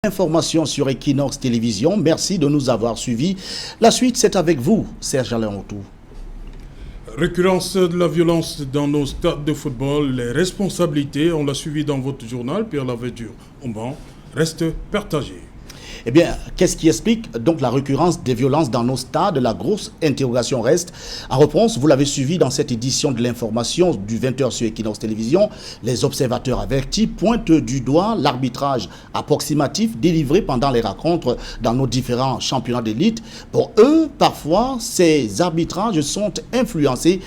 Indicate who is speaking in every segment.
Speaker 1: Information sur Equinox Télévision. Merci de nous avoir suivis. La suite, c'est avec vous, Serge Alain Autou.
Speaker 2: Récurrence de la violence dans nos stades de football, les responsabilités, on l'a suivi dans votre journal, Pierre Lavedure, Omban, reste partagé.
Speaker 1: Eh bien, qu'est-ce qui explique donc la récurrence des violences dans nos stades? La grosse interrogation reste. En réponse, vous l'avez suivi dans cette édition de l'information du 20h sur Equinox Télévision. Les observateurs avertis pointent du doigt l'arbitrage approximatif délivré pendant les rencontres dans nos différents championnats d'élite. Pour eux, parfois, ces arbitrages sont influencés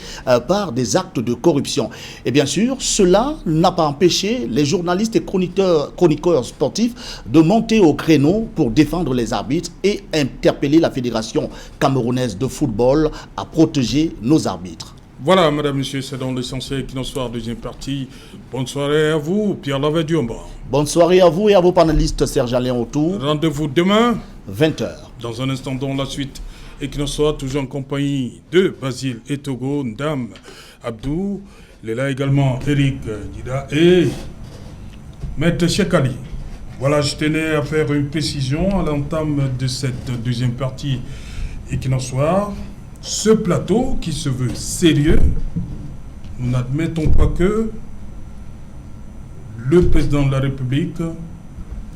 Speaker 1: par des actes de corruption. Et bien sûr, cela n'a pas empêché les journalistes et chroniqueurs sportifs de monter au créneau pour défendre les arbitres et interpeller la Fédération camerounaise de football à protéger nos arbitres.
Speaker 2: Voilà, madame, monsieur, c'est dans l'essentiel Equinox Soir, deuxième partie. Bonne soirée à vous, Pierre Lavedure.
Speaker 1: Bonne soirée à vous et à vos panélistes, Serge Alain Autou.
Speaker 2: Rendez-vous demain,
Speaker 1: 20h.
Speaker 2: Dans un instant, dans la suite, Equinox Soir, toujours en compagnie de Basile et Togo, Ndam Abdou. Il est là également Eric Dida et Maître Chekali. Voilà, je tenais à faire une précision à l'entame de cette deuxième partie Equinox Soir. Ce plateau qui se veut sérieux, nous n'admettons pas que le président de la République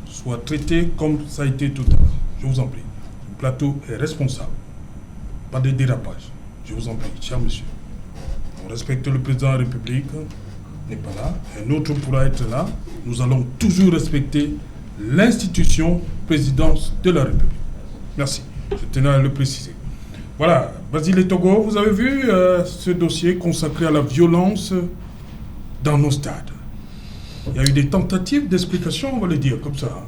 Speaker 2: soit traité comme ça a été tout à l'heure. Je vous en prie. Le plateau est responsable. Pas de dérapage. Je vous en prie, cher monsieur. On respecte le président de la République, n'est pas là. Un autre pourra être là. Nous allons toujours respecter l'institution présidence de la République. Merci. Je tenais à le préciser. Voilà, Basile et Togo, vous avez vu ce dossier consacré à la violence dans nos stades. Il y a eu des tentatives d'explication, on va le dire comme ça.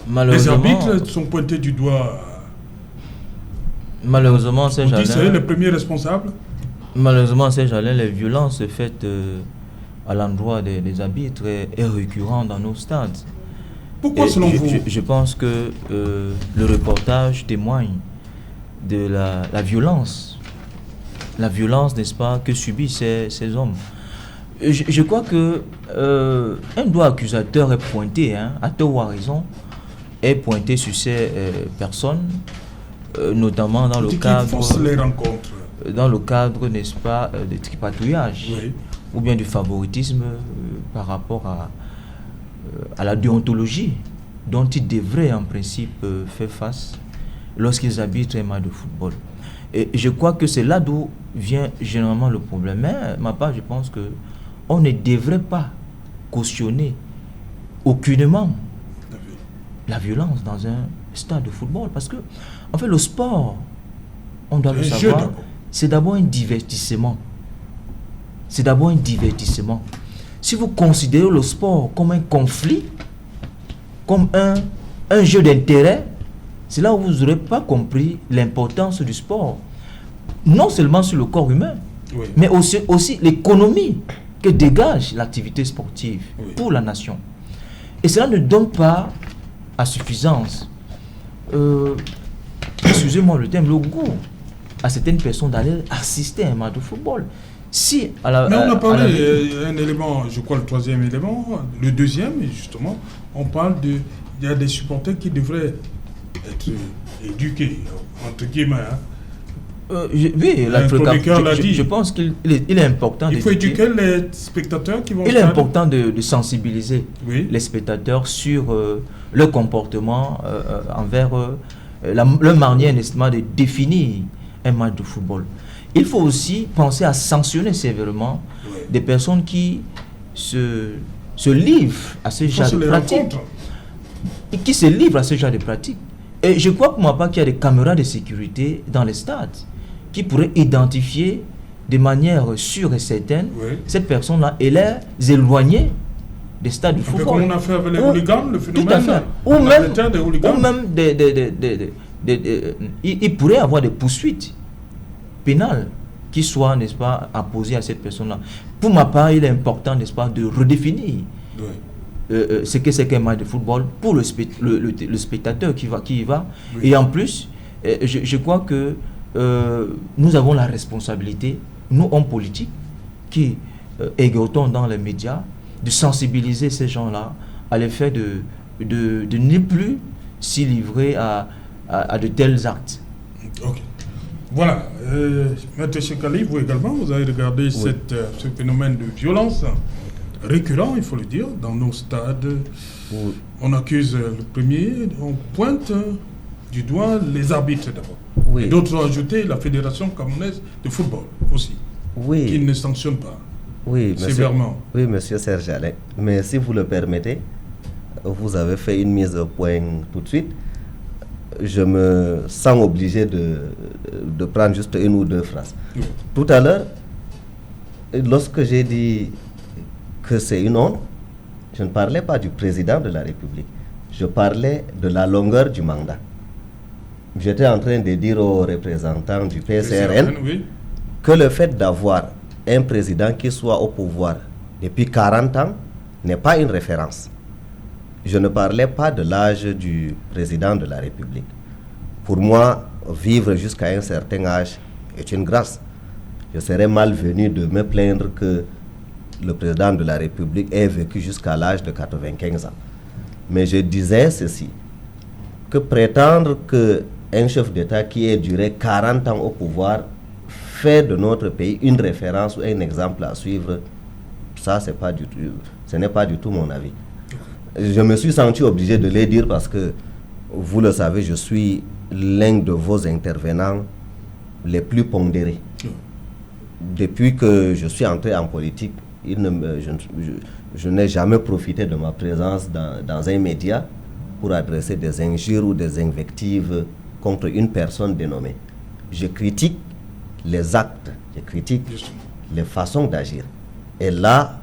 Speaker 2: Les arbitres sont pointés du doigt.
Speaker 3: Malheureusement, c'est
Speaker 2: Serge Alain. Les premiers responsables.
Speaker 3: Malheureusement, Serge Alain, les violences faites à l'endroit des arbitres est récurrent dans nos stades.
Speaker 2: Pourquoi selon vous?
Speaker 3: Je pense que le reportage témoigne de la violence. La violence, n'est-ce pas, que subissent ces hommes. Je crois que un doigt accusateur est pointé, à tort ou à raison, est pointé sur ces personnes, notamment dans le cadre...
Speaker 2: les rencontres.
Speaker 3: Dans le cadre, n'est-ce pas, de tripatouillage, oui, ou bien du favoritisme par rapport à la déontologie dont ils devraient en principe faire face lorsqu'ils habitent un match de football. Et je crois que c'est là d'où vient généralement le problème. Mais, ma part, je pense qu'on ne devrait pas cautionner aucunement la violence dans un stade de football. Parce que, en fait, le sport, on doit le savoir, c'est d'abord un divertissement. C'est d'abord un divertissement. Si vous considérez le sport comme un conflit, comme un jeu d'intérêt, c'est là où vous n'aurez pas compris l'importance du sport. Non seulement sur le corps humain, oui, mais aussi l'économie que dégage l'activité sportive, oui, pour la nation. Et cela ne donne pas à suffisance, excusez-moi le terme, le goût à certaines personnes d'aller assister à un match de football. Si
Speaker 2: mais on a parlé un élément, je crois le troisième élément, le deuxième, justement, on parle il y a des supporters qui devraient être éduqués, entre guillemets.
Speaker 3: Oui, je pense qu'il est important.
Speaker 2: Il faut éduquer les spectateurs qui vont...
Speaker 3: Il est important de sensibiliser, oui, les spectateurs sur leur comportement envers leur manière, n'est-ce pas, de définir un match de football. Il faut aussi penser à sanctionner sévèrement, oui, des personnes qui se livrent à ce genre de pratiques. Et qui se livrent à ce genre de pratiques. Et je crois pour ma part qu'il y a des caméras de sécurité dans les stades qui pourraient identifier de manière sûre et certaine, oui, cette personne-là et les éloigner des stades de football.
Speaker 2: Comme on a fait avec les hooligans, le phénomène.
Speaker 3: Tout à fait. Ou même il pourrait y avoir des poursuites pénales qui soient, n'est-ce pas, apposées à cette personne-là. Pour ma part, il est important, n'est-ce pas, de redéfinir, oui, ce que c'est qu'un match de football pour le spectateur qui y va. Oui. Et en plus, je crois que nous avons la responsabilité, nous, hommes politiques, qui exhortons dans les médias, de sensibiliser ces gens-là à l'effet de ne plus s'y livrer à de tels actes.
Speaker 2: Ok. Voilà. Maître Chekali, vous également, vous avez regardé ce phénomène de violence récurrent, il faut le dire, dans nos stades. Oui. On accuse le premier, on pointe du doigt les arbitres d'abord. Oui. Et d'autres ont ajouté la Fédération camerounaise de football aussi, qui ne sanctionne pas sévèrement.
Speaker 4: Oui, monsieur Serge Alain. Mais si vous le permettez, vous avez fait une mise au point tout de suite. Je me sens obligé de prendre juste une ou deux phrases. Oui. Tout à l'heure, lorsque j'ai dit que c'est une honte, je ne parlais pas du président de la République. Je parlais de la longueur du mandat. J'étais en train de dire aux représentants du PCRN que le fait d'avoir un président qui soit au pouvoir depuis 40 ans n'est pas une référence. Je ne parlais pas de l'âge du président de la République. Pour moi, vivre jusqu'à un certain âge est une grâce. Je serais malvenu de me plaindre que le président de la République ait vécu jusqu'à l'âge de 95 ans. Mais je disais ceci, que prétendre qu'un chef d'État qui ait duré 40 ans au pouvoir fait de notre pays une référence ou un exemple à suivre, ça, ce n'est pas du tout mon avis. Je me suis senti obligé de le dire parce que, vous le savez, je suis l'un de vos intervenants les plus pondérés. Depuis que je suis entré en politique, je n'ai jamais profité de ma présence dans un média pour adresser des injures ou des invectives contre une personne dénommée. Je critique les actes, je critique les façons d'agir. Et là,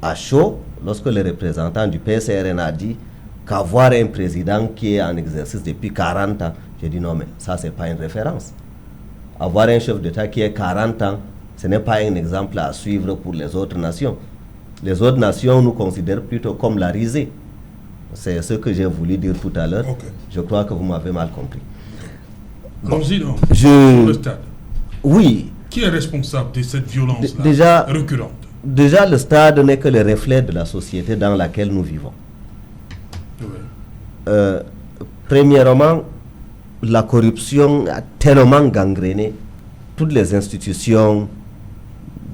Speaker 4: à chaud, lorsque le représentant du PCRN a dit qu'avoir un président qui est en exercice depuis 40 ans, j'ai dit non, mais ça, ce n'est pas une référence. Avoir un chef d'État qui est 40 ans, ce n'est pas un exemple à suivre pour les autres nations. Les autres nations nous considèrent plutôt comme la risée. C'est ce que j'ai voulu dire tout à l'heure. Okay. Je crois que vous m'avez mal compris.
Speaker 2: Allons-y donc. Le stade.
Speaker 4: Oui.
Speaker 2: Qui est responsable de cette violence-là récurrente?
Speaker 4: Déjà, le stade n'est que le reflet de la société dans laquelle nous vivons. Oui. Premièrement, la corruption a tellement gangréné toutes les institutions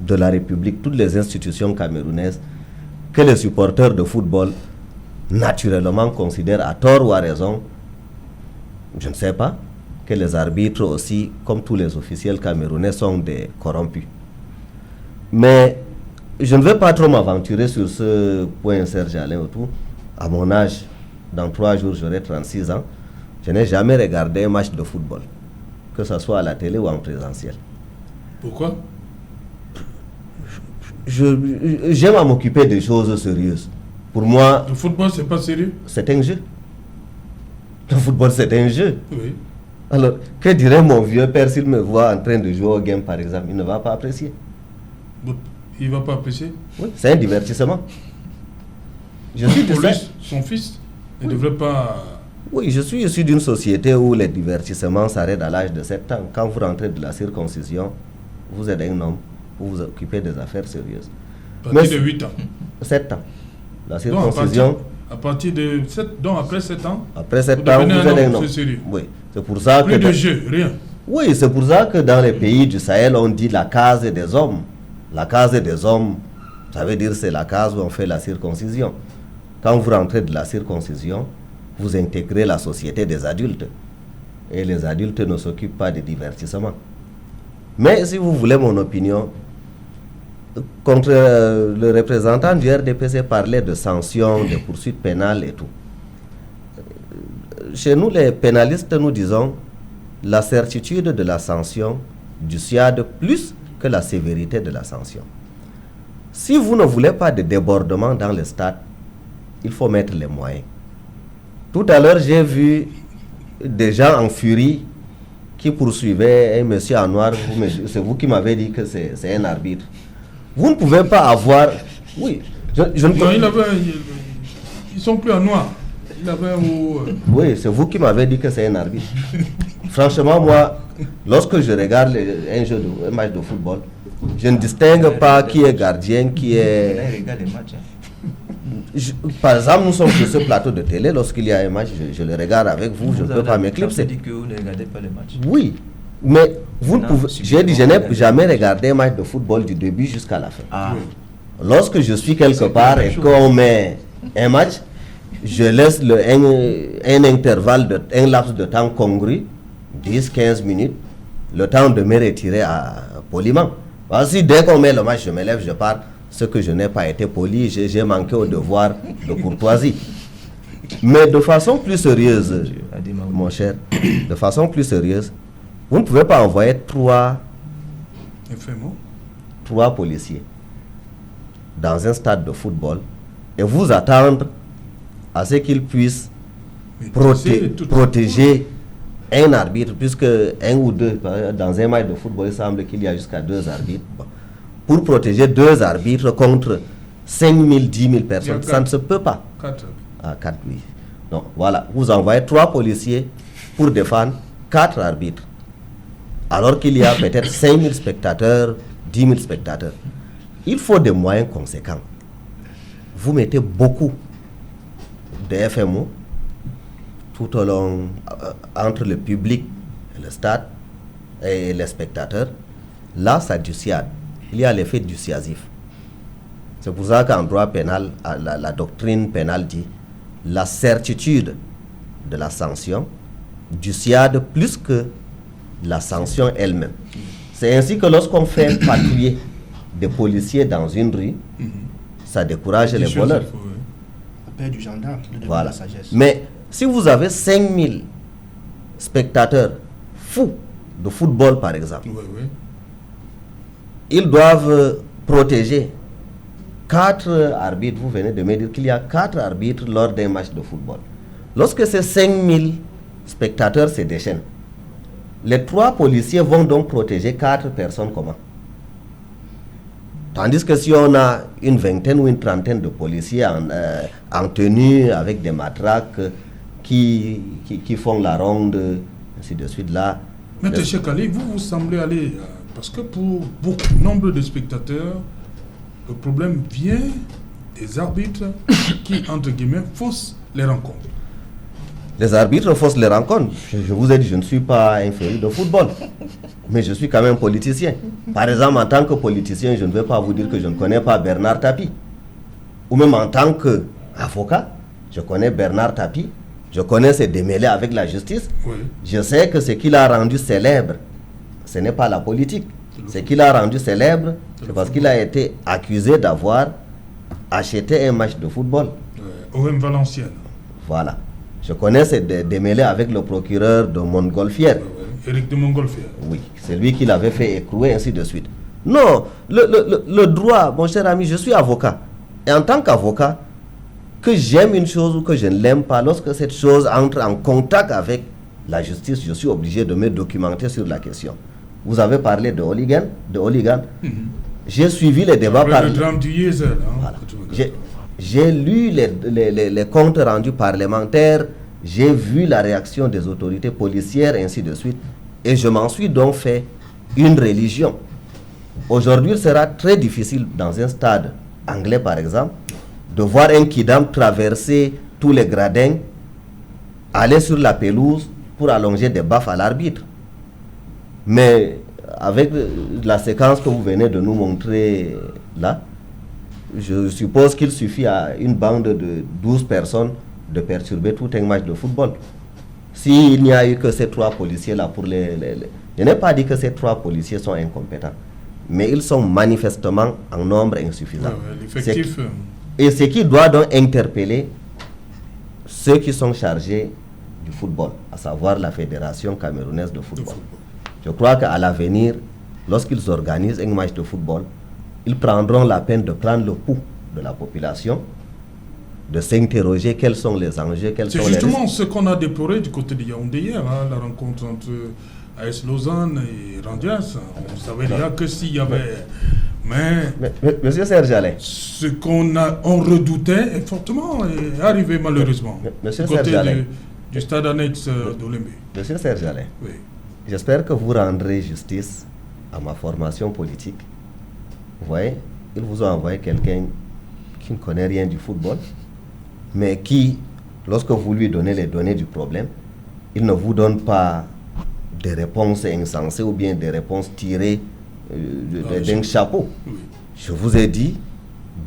Speaker 4: de la République, toutes les institutions camerounaises, que les supporters de football, naturellement, considèrent à tort ou à raison, je ne sais pas, que les arbitres aussi, comme tous les officiels camerounais, sont des corrompus. Mais je ne vais pas trop m'aventurer sur ce point, Serge Alain Autou. À mon âge, dans 3 jours, j'aurai 36 ans. Je n'ai jamais regardé un match de football, que ce soit à la télé ou en présentiel.
Speaker 2: Pourquoi?
Speaker 4: J'aime à m'occuper des choses sérieuses. Pour moi...
Speaker 2: Le football, c'est pas sérieux?
Speaker 4: C'est un jeu. Le football, c'est un jeu.
Speaker 2: Oui.
Speaker 4: Alors, que dirait mon vieux père s'il me voit en train de jouer au game, par exemple? Il ne va pas apprécier.
Speaker 2: Il ne va pas apprécier?
Speaker 4: Oui, c'est un divertissement. Je suis
Speaker 2: pour lui, son fils ne devrait pas...
Speaker 4: Oui, je suis issu d'une société où les divertissements s'arrêtent à l'âge de 7 ans. Quand vous rentrez de la circoncision, vous êtes un homme, vous vous occupez des affaires sérieuses.
Speaker 2: À partir de 8 ans?
Speaker 4: 7 ans. La circoncision...
Speaker 2: À partir de 7, donc après 7 ans,
Speaker 4: après 7 ans, vous êtes un homme. Oui, c'est pour ça que...
Speaker 2: Plus de jeu, rien.
Speaker 4: Oui, c'est pour ça que dans les pays du Sahel, on dit la case des hommes. La case des hommes, ça veut dire c'est la case où on fait la circoncision. Quand vous rentrez de la circoncision, vous intégrez la société des adultes. Et les adultes ne s'occupent pas de divertissement. Mais si vous voulez mon opinion, contre le représentant du RDPC parlait de sanctions, de poursuites pénales et tout. Chez nous, les pénalistes, nous disons la certitude de la sanction dissuade plus que la sévérité de la sanction. Si vous ne voulez pas de débordement dans le stade, il faut mettre les moyens. Tout à l'heure, j'ai vu des gens en furie qui poursuivaient un monsieur en noir. C'est vous qui m'avez dit que c'est un arbitre. Vous ne pouvez pas avoir... Oui,
Speaker 2: non, ils sont plus en noir. Il avait un...
Speaker 4: Oui, c'est vous qui m'avez dit que c'est un arbitre. Franchement, moi, lorsque je regarde un match de football, je ne distingue pas qui est gardien, qui est... Par exemple, nous sommes sur ce plateau de télé, lorsqu'il y a un match, je le regarde avec vous, je ne peux pas m'éclipser.
Speaker 3: Vous avez dit que vous ne regardez pas les matchs.
Speaker 4: Oui, mais vous
Speaker 3: Non,
Speaker 4: pouvez.
Speaker 3: si
Speaker 4: J'ai
Speaker 3: vous
Speaker 4: dit, je n'ai
Speaker 3: regardez.
Speaker 4: jamais regardé un match de football du début jusqu'à la fin.
Speaker 3: Ah,
Speaker 4: Lorsque je suis quelque part et qu'on met un match, je laisse un intervalle, un laps de temps congru, 10-15 minutes, le temps de me retirer poliment. Voici, dès qu'on met le match, je me lève, je pars. Ce que je n'ai pas été poli, j'ai manqué au devoir de courtoisie. Mais de façon plus sérieuse, mon cher, de façon plus sérieuse, vous ne pouvez pas envoyer trois policiers dans un stade de football et vous attendre à ce qu'ils puissent protéger un arbitre, puisque un ou deux, dans un match de football, il semble qu'il y a jusqu'à 2 arbitres. Bon. Pour protéger 2 arbitres contre 5 000, 10 000 personnes, ça ne se peut pas.
Speaker 2: 4.
Speaker 4: Ah, 4, oui. Non, voilà, vous envoyez 3 policiers pour défendre 4 arbitres. Alors qu'il y a peut-être 5 000 spectateurs, 10 000 spectateurs. Il faut des moyens conséquents. Vous mettez beaucoup de FMO tout au long, entre le public et le stade et les spectateurs. Là, ça dissuade. Il y a l'effet dissuasif. C'est pour ça qu'en droit pénal, la doctrine pénale dit la certitude de la sanction dissuade plus que la sanction elle-même. C'est ainsi que lorsqu'on fait patrouiller des policiers dans une rue, ça décourage les voleurs.
Speaker 1: Appel du gendarme, de
Speaker 4: Voilà.
Speaker 1: la sagesse.
Speaker 4: Mais si vous avez 5000 spectateurs fous de football, par exemple, ils doivent protéger 4 arbitres. Vous venez de me dire qu'il y a 4 arbitres lors d'un match de football. Lorsque ces 5000 spectateurs se déchaînent, les 3 policiers vont donc protéger 4 personnes comment? Tandis que si on a une vingtaine ou une trentaine de policiers en tenue avec des matraques qui font la ronde, ainsi de suite là.
Speaker 2: Mais M. Kali, vous semblez aller, parce que pour beaucoup, nombre de spectateurs, le problème vient des arbitres qui, entre guillemets, faussent les rencontres.
Speaker 4: Les arbitres faussent les rencontres. Je vous ai dit, je ne suis pas un féru de football, mais je suis quand même politicien. Par exemple, en tant que politicien, je ne vais pas vous dire que je ne connais pas Bernard Tapie. Ou même en tant qu'avocat, je connais Bernard Tapie, je connais ses démêlés avec la justice.
Speaker 2: Oui.
Speaker 4: Je sais que ce qu'il a rendu célèbre, ce n'est pas la politique. Ce qu'il a rendu célèbre, c'est parce qu'il a été accusé d'avoir acheté un match de football.
Speaker 2: OM Valenciennes.
Speaker 4: Voilà. Je connais ces démêlés avec le procureur de Montgolfière.
Speaker 2: Éric de Montgolfière.
Speaker 4: Oui, c'est lui qui l'avait fait écrouer, ainsi de suite. Non, le droit, mon cher ami, je suis avocat. Et en tant qu'avocat, que j'aime une chose ou que je ne l'aime pas, lorsque cette chose entre en contact avec la justice, je suis obligé de me documenter sur la question. Vous avez parlé de hooligan, J'ai suivi les débats
Speaker 2: le drame du Yezel.
Speaker 4: Voilà. J'ai lu les comptes rendus parlementaires, j'ai vu la réaction des autorités policières, ainsi de suite, et je m'en suis donc fait une religion. Aujourd'hui, il sera très difficile dans un stade anglais, par exemple, de voir un kidam traverser tous les gradins, aller sur la pelouse pour allonger des baffes à l'arbitre. Mais avec la séquence que vous venez de nous montrer là, je suppose qu'il suffit à une bande de 12 personnes de perturber tout un match de football. S'il n'y a eu que ces 3 policiers-là pour Je n'ai pas dit que ces 3 policiers sont incompétents, mais ils sont manifestement en nombre insuffisant.
Speaker 2: L'effectif...
Speaker 4: Et ce qui doit donc interpeller ceux qui sont chargés du football, à savoir la Fédération camerounaise de football. Je crois qu'à l'avenir, lorsqu'ils organisent un match de football, ils prendront la peine de prendre le pouls de la population, de s'interroger quels sont les enjeux, quels sont les risques.
Speaker 2: C'est justement ce qu'on a déploré du côté de Yaoundé hier, la rencontre entre AS Lausanne et Randias. On savait déjà que s'il y avait... Mais
Speaker 4: Monsieur Serge Allais,
Speaker 2: ce qu'on redoutait est fortement arrivé malheureusement.
Speaker 4: Monsieur
Speaker 2: du côté
Speaker 4: Serge Allais,
Speaker 2: du stade annexe d'Olymbe.
Speaker 4: Monsieur Serge Allais,
Speaker 2: Oui.
Speaker 4: j'espère que vous rendrez justice à ma formation politique. Vous voyez, ils vous ont envoyé quelqu'un qui ne connaît rien du football, mais qui, lorsque vous lui donnez les données du problème, il ne vous donne pas des réponses insensées ou bien des réponses tirées d'un chapeau.
Speaker 2: Oui.
Speaker 4: Je vous ai dit,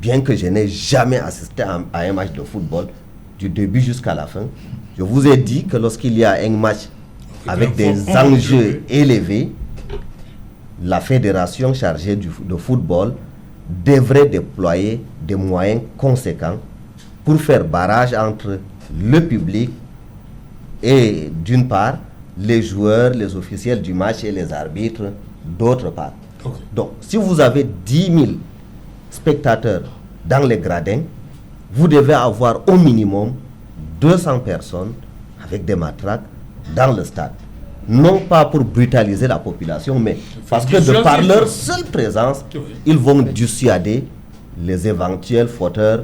Speaker 4: bien que je n'ai jamais assisté à un match de football, du début jusqu'à la fin, je vous ai dit que lorsqu'il y a un match avec des enjeux élevés, la fédération chargée de football devrait déployer des moyens conséquents pour faire barrage entre le public et, d'une part, les joueurs, les officiels du match et les arbitres, d'autre part.
Speaker 2: Okay.
Speaker 4: Donc, si vous avez 10 000 spectateurs dans les gradins, vous devez avoir au minimum 200 personnes avec des matraques dans le stade. Non pas pour brutaliser la population, mais parce que de par leur seule présence, ils vont dissuader les éventuels fauteurs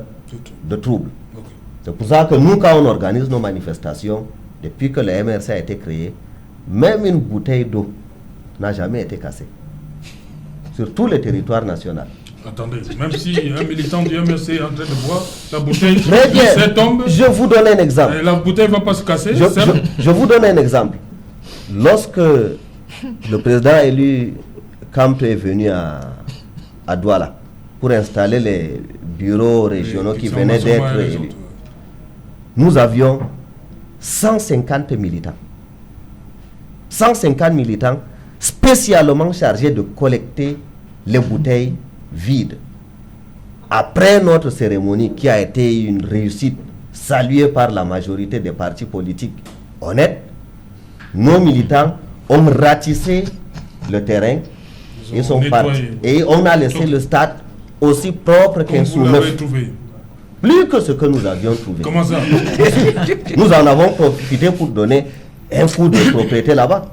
Speaker 4: de troubles.
Speaker 2: Okay.
Speaker 4: C'est pour ça que nous, quand on organise nos manifestations, depuis que le MRC a été créé, même une bouteille d'eau n'a jamais été cassée sur tout le territoire national.
Speaker 2: Attendez, même si un militant du MRC est en train de boire, la bouteille tombe.
Speaker 4: Je vous donne un exemple.
Speaker 2: La bouteille ne va pas se casser.
Speaker 4: Je vous donne un exemple. Lorsque le président élu Camp est venu à Douala pour installer les bureaux régionaux qui venaient d'être élus, nous avions 150 militants. 150 militants spécialement chargés de collecter les bouteilles vides. Après notre cérémonie qui a été une réussite saluée par la majorité des partis politiques honnêtes, nos militants ont ratissé le terrain, ils sont partis et on a laissé le stade aussi propre qu'un sous-neuf. Plus que ce que nous avions trouvé.
Speaker 2: Comment ça?
Speaker 4: Nous en avons profité pour donner un coup de propriété là-bas.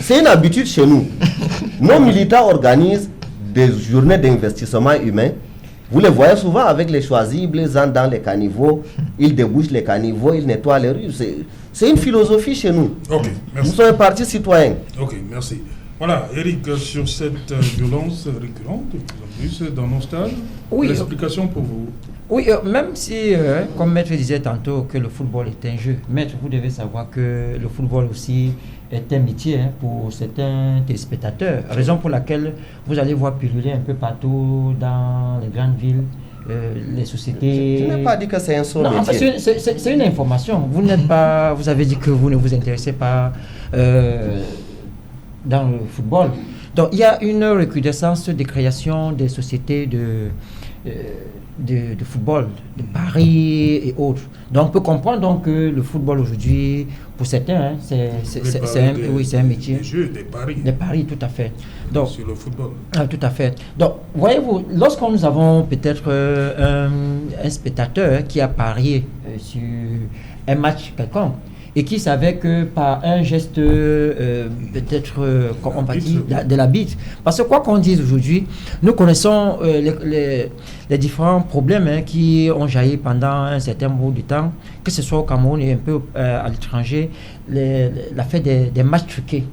Speaker 4: C'est une habitude chez nous. Nos militants organisent des journées d'investissement humain. Vous les voyez souvent avec les choisibles, les gens dans les caniveaux. Ils débouchent les caniveaux, ils nettoient les rues. C'est une philosophie chez nous.
Speaker 2: Ok, merci.
Speaker 4: Nous sommes un parti citoyen.
Speaker 2: Ok, merci. Voilà, Eric, sur cette violence récurrente, de plus en plus dans nos stades, l'explication pour vous?
Speaker 5: Oui, même si, comme Maître disait tantôt, que le football est un jeu, Maître, vous devez savoir que le football aussi est un métier pour certains téléspectateurs. Raison pour laquelle vous allez voir pulluler un peu partout dans les grandes villes, les sociétés...
Speaker 4: Je n'ai pas dit que c'est un seul métier.
Speaker 5: En fait, c'est une information. Vous n'êtes pas... Vous avez dit que vous ne vous intéressez pas dans le football. Donc, il y a une recrudescence des créations des sociétés de football, de paris et autres. Donc on peut comprendre donc que le football aujourd'hui, pour certains, c'est un métier.
Speaker 2: Des jeux, des paris.
Speaker 5: Des paris, tout à fait. Donc,
Speaker 2: sur le football.
Speaker 5: Tout à fait. Donc, voyez-vous, lorsque nous avons peut-être un spectateur qui a parié sur un match quelconque, et qui savait que par un geste peut-être on va dire de la bite, parce que quoi qu'on dise aujourd'hui, nous connaissons les différents problèmes qui ont jailli pendant un certain bout de temps, que ce soit au Cameroun et un peu à l'étranger, l'affaire des matchs truqués.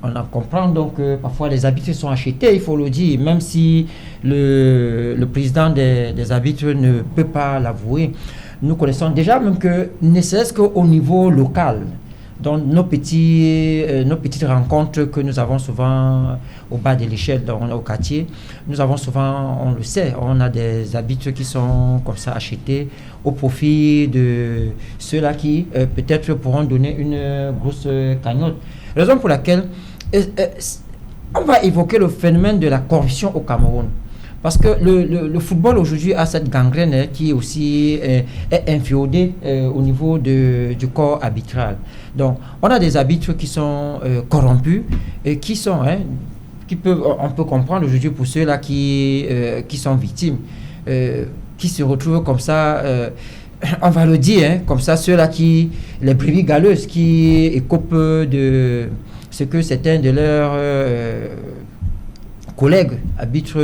Speaker 5: On en comprend donc que parfois les arbitres sont achetés, il faut le dire, même si le président des arbitres ne peut pas l'avouer. Nous connaissons déjà même que, ne serait-ce qu'au niveau local, dans nos petites rencontres que nous avons souvent au bas de l'échelle, au quartier, nous avons souvent, on le sait, on a des arbitres qui sont comme ça achetés au profit de ceux-là qui peut-être pourront donner une grosse cagnotte. Raison pour laquelle on va évoquer le phénomène de la corruption au Cameroun. Parce que le football aujourd'hui a cette gangrène qui aussi est inféodée au niveau du corps arbitral. Donc, on a des arbitres qui sont corrompus et qui sont, on peut comprendre aujourd'hui pour ceux-là qui sont victimes, qui se retrouvent comme ça, on va le dire, comme ça, ceux-là les brebis galeuses qui écopent de ce que certains de leurs collègues, arbitres,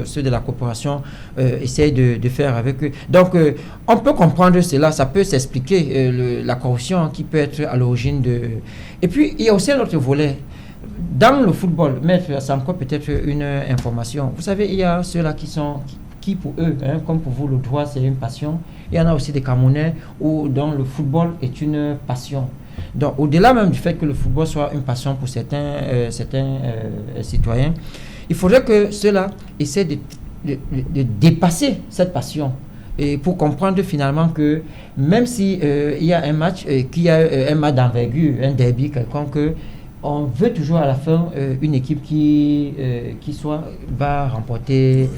Speaker 5: ceux de la coopération, essayent de faire avec eux. Donc, on peut comprendre cela, ça peut s'expliquer, la corruption qui peut être à l'origine de... Et puis, il y a aussi un autre volet. Dans le football, Maître, c'est encore peut-être une information. Vous savez, il y a ceux-là qui qui pour eux, comme pour vous, le droit c'est une passion. Il y en a aussi des Camerounais dont le football est une passion. Donc au-delà même du fait que le football soit une passion pour certains citoyens, il faudrait que ceux-là essaient de dépasser cette passion. Et pour comprendre finalement que même si il y a un match, qu'il y a un match d'envergure, un derby quelconque, on veut toujours à la fin une équipe qui va remporter.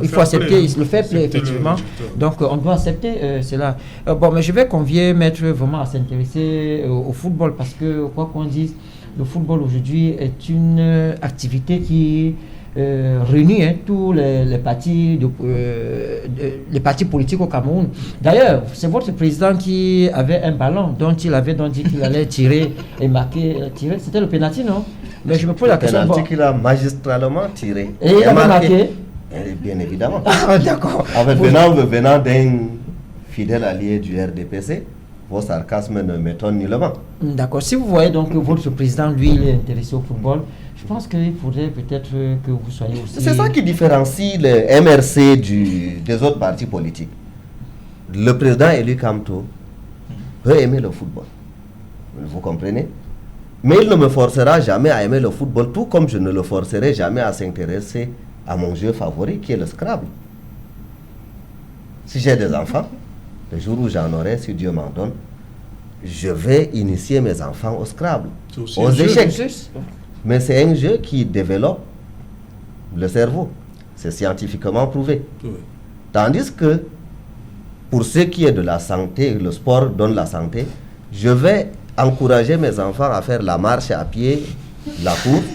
Speaker 5: Il faut accepter le fair play, effectivement. Donc on doit accepter cela. Bon, mais je vais convier Maître vraiment à s'intéresser au football parce que quoi qu'on dise, le football aujourd'hui est une activité qui réunit tous les partis les partis politiques au Cameroun. D'ailleurs, c'est votre président qui avait un ballon dont il avait dit qu'il allait tirer et marquer. C'était le penalty, non? Mais je me pose la question.
Speaker 4: Le penalty qu'il a magistralement tiré.
Speaker 5: Et il avait marqué?
Speaker 4: Bien évidemment.
Speaker 5: D'accord.
Speaker 4: Venant d'un fidèle allié du RDPC, vos sarcasmes ne m'étonnent nullement.
Speaker 5: D'accord. Si vous voyez donc que votre président, lui, il est intéressé au football, je pense qu'il faudrait peut-être que vous soyez aussi...
Speaker 4: C'est ça qui différencie le MRC des autres partis politiques. Le président élu Kamto peut aimer le football. Vous comprenez? Mais il ne me forcera jamais à aimer le football, tout comme je ne le forcerai jamais à s'intéresser à mon jeu favori, qui est le Scrabble. Si j'ai des enfants, le jour où j'en aurai, si Dieu m'en donne, je vais initier mes enfants au Scrabble, aux échecs. Mais c'est un jeu qui développe le cerveau. C'est scientifiquement prouvé. Oui. Tandis que, pour ce qui est de la santé, le sport donne la santé, je vais encourager mes enfants à faire la marche à pied, la course,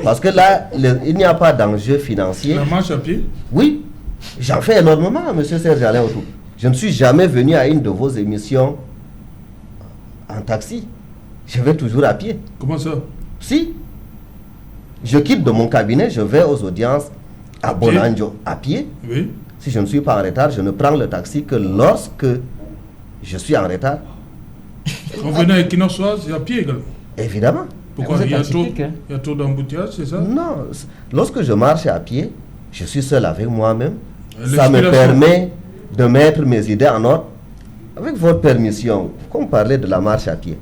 Speaker 4: parce que là, il n'y a pas d'enjeu financier.
Speaker 2: La marche à pied?
Speaker 4: Oui, j'en fais énormément, M. Serge Alain Autou. Je ne suis jamais venu à une de vos émissions en taxi. Je vais toujours à pied.
Speaker 2: Comment ça?
Speaker 4: Si. Je quitte de mon cabinet, je vais aux audiences à Bonanjo à pied.
Speaker 2: Oui.
Speaker 4: Si je ne suis pas en retard, je ne prends le taxi que lorsque je suis en retard.
Speaker 2: Quand vous venez à Equinoxoise, c'est à pied également?
Speaker 4: Évidemment.
Speaker 2: Pourquoi? Il y a trop d'embouteillages, c'est ça?
Speaker 4: Non. Lorsque je marche à pied, je suis seul avec moi-même. Ça me permet de mettre mes idées en ordre. Avec votre permission, comme parler de la marche à pied.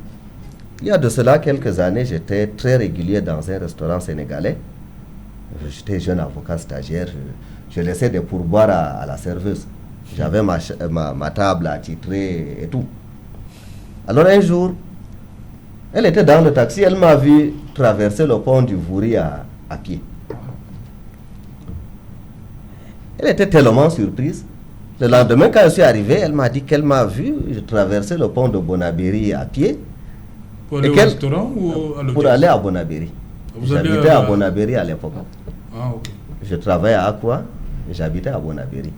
Speaker 4: Il y a de cela quelques années, j'étais très régulier dans un restaurant sénégalais. J'étais jeune avocat stagiaire, je laissais des pourboires à la serveuse. J'avais ma table attitrée et tout. Alors un jour, elle était dans le taxi, elle m'a vu traverser le pont du Vouri à pied. Elle était tellement surprise. Le lendemain, quand je suis arrivé, elle m'a dit qu'elle m'a vu traverser le pont de Bonabéry à pied.
Speaker 2: Pour aller au restaurant ou à l'hôtel?
Speaker 4: Pour aller à Bonabéry. J'habitais à Bonabéry à l'époque.
Speaker 2: Ah, ok.
Speaker 4: Je travaillais à Akwa, j'habitais à Bonabéry.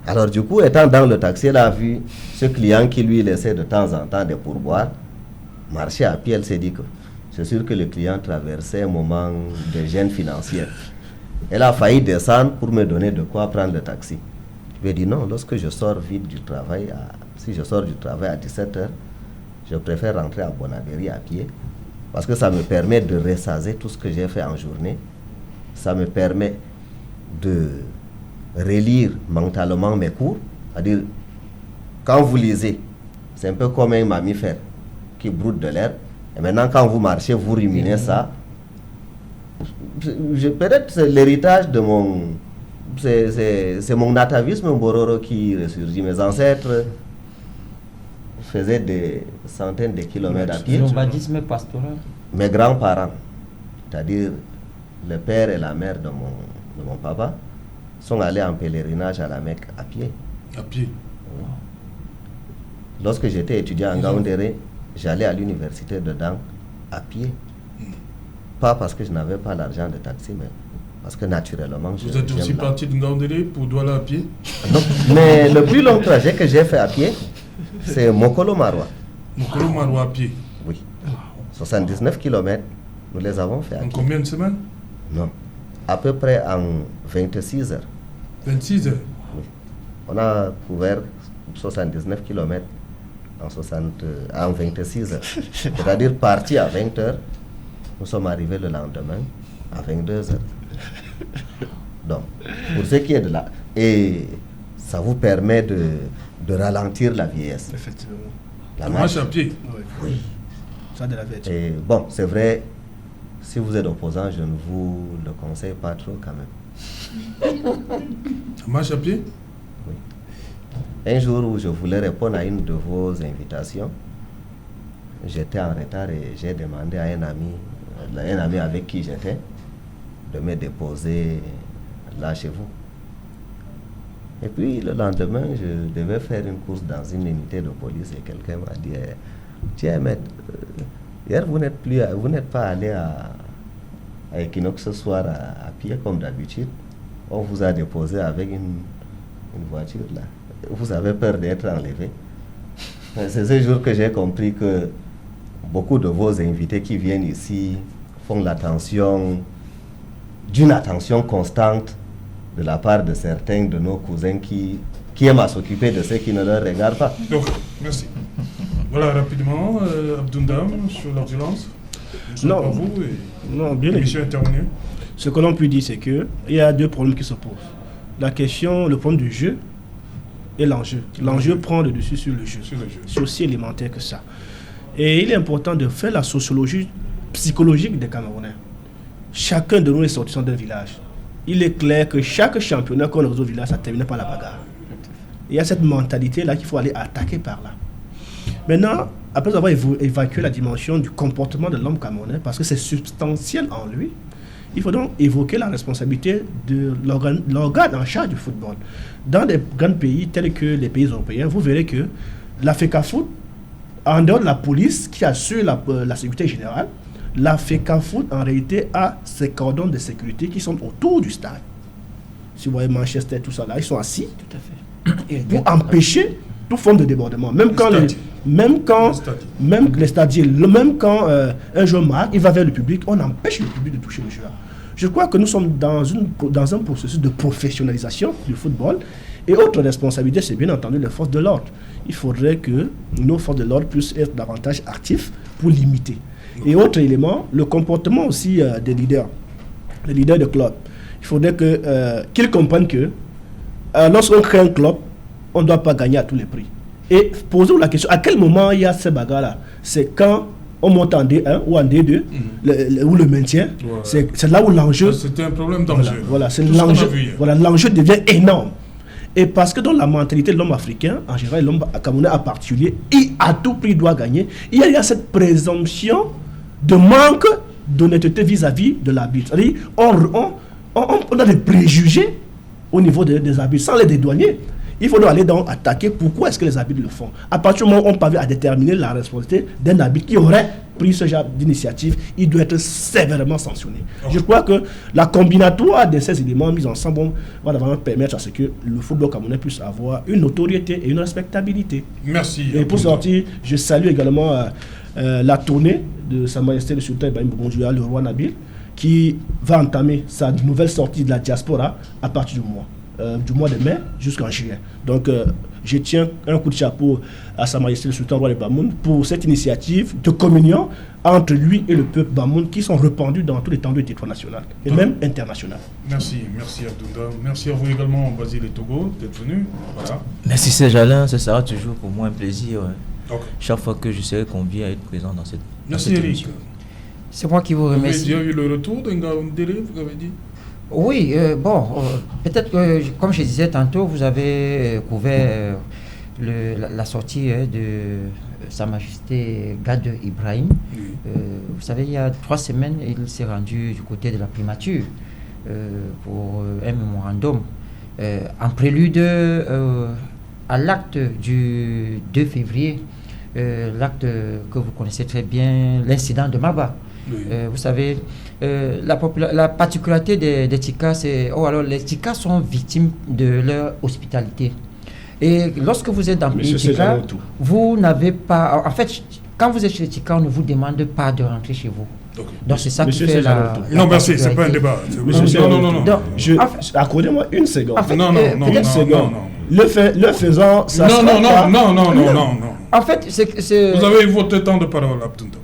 Speaker 4: Alors du coup, étant dans le taxi, elle a vu ce client qui lui laissait de temps en temps des pourboires marcher à pied. Elle s'est dit que c'est sûr que le client traversait un moment de gêne financière. Elle a failli descendre pour me donner de quoi prendre le taxi. Je lui ai dit non, lorsque je sors vite du travail, si je sors du travail à 17h, je préfère rentrer à Bonabéry à pied parce que ça me permet de ressaser tout ce que j'ai fait en journée. Ça me permet de relire mentalement mes cours. C'est-à-dire, quand vous lisez, c'est un peu comme un mammifère qui broute de l'herbe. Et maintenant, quand vous marchez, vous ruminez ça. Peut-être c'est l'héritage de mon... C'est mon atavisme Mbororo qui ressurgit. Mes ancêtres faisaient des centaines de kilomètres à pied.
Speaker 5: Nomadisme pastoral.
Speaker 4: Mes grands-parents, c'est-à-dire le père et la mère de mon papa, sont allés en pèlerinage à la Mecque à pied.
Speaker 2: À pied.
Speaker 4: Lorsque j'étais étudiant en Gaoundéré, j'allais à l'université de Dang à pied. Pas parce que je n'avais pas l'argent de taxi, mais parce que naturellement...
Speaker 2: Vous êtes aussi parti de Gaoundéré pour Douala à pied?
Speaker 4: Non, mais le plus long trajet que j'ai fait à pied, c'est Mokolo Maroua.
Speaker 2: Mokolo Maroua à pied?
Speaker 4: Oui. 79 km, nous les avons fait à pied.
Speaker 2: En combien de semaines?
Speaker 4: Non. À peu près en 26 heures.
Speaker 2: 26 heures?
Speaker 4: Oui. On a couvert 79 km en 26 heures. C'est-à-dire parti à 20 heures, nous sommes arrivés le lendemain à 22 heures. Donc, pour ce qui est de la... et ça vous permet de ralentir la vieillesse.
Speaker 6: Effectivement.
Speaker 4: La
Speaker 2: marche à pied.
Speaker 6: Oui. Ça de la vérité.
Speaker 4: Et bon, c'est vrai, si vous êtes opposant, je ne vous le conseille pas trop quand même.
Speaker 2: La marche à pied?
Speaker 4: Oui. Un jour où je voulais répondre à une de vos invitations, j'étais en retard et j'ai demandé à un ami avec qui j'étais de me déposer là chez vous. Et puis le lendemain, je devais faire une course dans une unité de police et quelqu'un m'a dit tiens, maître, hier vous n'êtes pas allé à Equinox ce soir à pied comme d'habitude. On vous a déposé avec une voiture là. Vous avez peur d'être enlevé. C'est ce jour que j'ai compris que beaucoup de vos invités qui viennent ici font d'une attention constante de la part de certains de nos cousins qui aiment à s'occuper de ceux qui ne leur regardent pas.
Speaker 2: Donc, merci. Voilà, rapidement, Abdoundam, sur la violence.
Speaker 6: Non,
Speaker 2: vous
Speaker 6: non, bien évidemment. Ce que l'on peut dire, c'est qu'il y a deux problèmes qui se posent. Le problème du jeu et l'enjeu. L'enjeu prend le dessus sur le jeu. C'est aussi élémentaire que ça. Et il est important de faire la sociologie psychologique des Camerounais. Chacun de nous est sorti d'un village. Il est clair que chaque championnat qu'on a au village, ça termine par la bagarre. Il y a cette mentalité-là qu'il faut aller attaquer par là. Maintenant, après avoir évacué la dimension du comportement de l'homme camerounais, parce que c'est substantiel en lui, il faut donc évoquer la responsabilité de l'organe en charge du football. Dans des grands pays tels que les pays européens, vous verrez que la FECAFOOT, en dehors de la police qui assure la sécurité générale, la FECAFOOT en réalité a ses cordons de sécurité qui sont autour du stade. Si vous voyez Manchester, tout ça là, ils sont assis
Speaker 5: Tout à fait.
Speaker 6: pour empêcher toute forme de débordement. Même quand un joueur marque, il va vers le public, on empêche le public de toucher le joueur. Je crois que nous sommes dans un processus de professionnalisation du football. Et autre responsabilité, c'est bien entendu les forces de l'ordre. Il faudrait que nos forces de l'ordre puissent être davantage actifs pour limiter. Et autre élément, le comportement aussi des leaders de club. Il faudrait qu'ils comprennent que lorsqu'on crée un club, on ne doit pas gagner à tous les prix. Et posez-vous la question, à quel moment il y a ces bagarres-là? C'est quand on monte en D1 ou en D2, ou le maintien, c'est là où l'enjeu...
Speaker 2: C'était un problème d'enjeu.
Speaker 6: Voilà, l'enjeu devient énorme. Et parce que dans la mentalité de l'homme africain, en général, l'homme camerounais en particulier, il à tout prix doit gagner. Il y a cette présomption de manque d'honnêteté vis-à-vis de l'arbitre. C'est-à-dire, on a des préjugés au niveau des arbitres, sans les dédouaner. Il faut donc aller attaquer pourquoi est-ce que les arbitres le font. À partir du moment où on parvient à déterminer la responsabilité d'un arbitre qui aurait pris ce genre d'initiative, il doit être sévèrement sanctionné. Je crois que la combinatoire de ces éléments mis ensemble va vraiment permettre à ce que le football camerounais puisse avoir une notoriété et une respectabilité.
Speaker 2: Merci.
Speaker 6: Et pour sortir, je salue également la tournée de Sa Majesté le Sultan Ibrahim Bougonjoua, le roi Nabil, qui va entamer sa nouvelle sortie de la diaspora à partir du mois de mai jusqu'en juillet. Donc, je tiens un coup de chapeau à Sa Majesté le Sultan Roi de Bamoun pour cette initiative de communion entre lui et le peuple Bamoun qui sont répandus dans tous les temps du territoire national et même international.
Speaker 2: Merci Abdounda. Merci à vous également, Basile et Togo, d'être venu. Voilà.
Speaker 3: Merci Serge-Alain, ce sera toujours pour moi un plaisir.
Speaker 2: Okay.
Speaker 3: Chaque fois que je serai convié à être présent dans cette
Speaker 2: Merci Eric.
Speaker 3: émission.
Speaker 5: C'est moi qui vous remercie.
Speaker 2: Vous avez déjà eu le retour d'un Ngaoundéré, vous avez dit?
Speaker 5: Oui, peut-être que, comme je disais tantôt, vous avez couvert la sortie de Sa Majesté Gad Ibrahim.
Speaker 2: Oui.
Speaker 5: Vous savez, il y a 3 semaines, il s'est rendu du côté de la primature pour un mémorandum en prélude à l'acte du 2 février, l'acte que vous connaissez très bien, l'incident de Maba.
Speaker 2: Oui.
Speaker 5: Vous savez, la particularité des Tika, c'est les Tika sont victimes de leur hospitalité. Et lorsque vous êtes dans les Tika, vous n'avez pas... En fait, quand vous êtes chez les Tika, on ne vous demande pas de rentrer chez vous. Okay. Donc c'est ça qui fait la...
Speaker 2: Non, merci, c'est pas un débat. Non.
Speaker 6: Accordez-moi une seconde.
Speaker 5: En fait,
Speaker 2: non.
Speaker 6: Le faisant... Ça
Speaker 2: non.
Speaker 5: En fait, c'est...
Speaker 2: Vous avez eu votre temps de parole, Abdounda.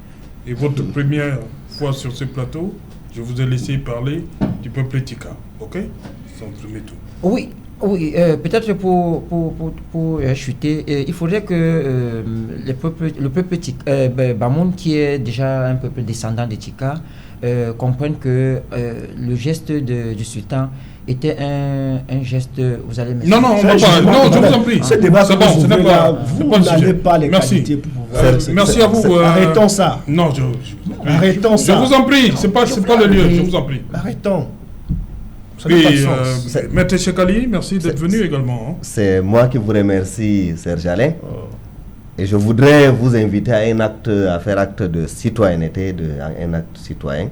Speaker 2: Et votre première fois sur ce plateau, je vous ai laissé parler du peuple Tika. Ok? C'est un premier tour.
Speaker 5: Oui. Oui, peut-être pour chuter, il faudrait que le peuple Bamoun, qui est déjà un peuple descendant de Tika, comprenne que le geste du sultan était un geste, vous allez me
Speaker 2: Non, on va pas. Non, je vous en prie.
Speaker 6: Ce débat,
Speaker 2: c'est bon, ce n'est pas.
Speaker 6: Vous n'avez pas les qualités pour pouvoir.
Speaker 2: Merci à vous.
Speaker 6: Arrêtons ça.
Speaker 2: Non,
Speaker 6: arrêtons ça.
Speaker 2: Je vous en prie, c'est pas le lieu, je vous en prie.
Speaker 6: Arrêtons.
Speaker 2: Oui, Maître Chekali, merci d'être venu également. Hein.
Speaker 4: C'est moi qui vous remercie, Serge Alain. Et je voudrais vous inviter à faire acte de citoyenneté, un acte citoyen.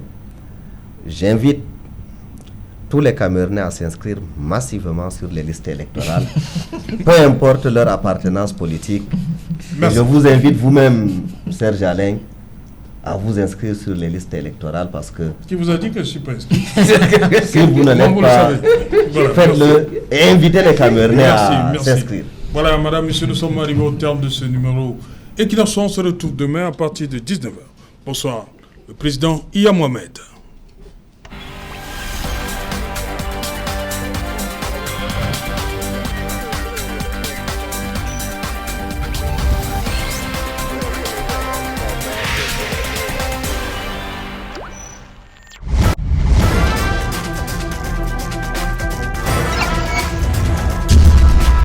Speaker 4: J'invite tous les Camerounais à s'inscrire massivement sur les listes électorales, peu importe leur appartenance politique. Et je vous invite vous-même, Serge Alain, à vous inscrire sur les listes électorales parce que...
Speaker 2: Qui vous a dit que je ne suis pas inscrit?
Speaker 4: Si vous ne l'êtes pas, faites-le et invitez les Camerounais à s'inscrire.
Speaker 2: Voilà, madame, monsieur, nous sommes arrivés au terme de ce numéro. Equinox, on se retrouve demain à partir de 19h. Bonsoir, le président Iya Mohamed.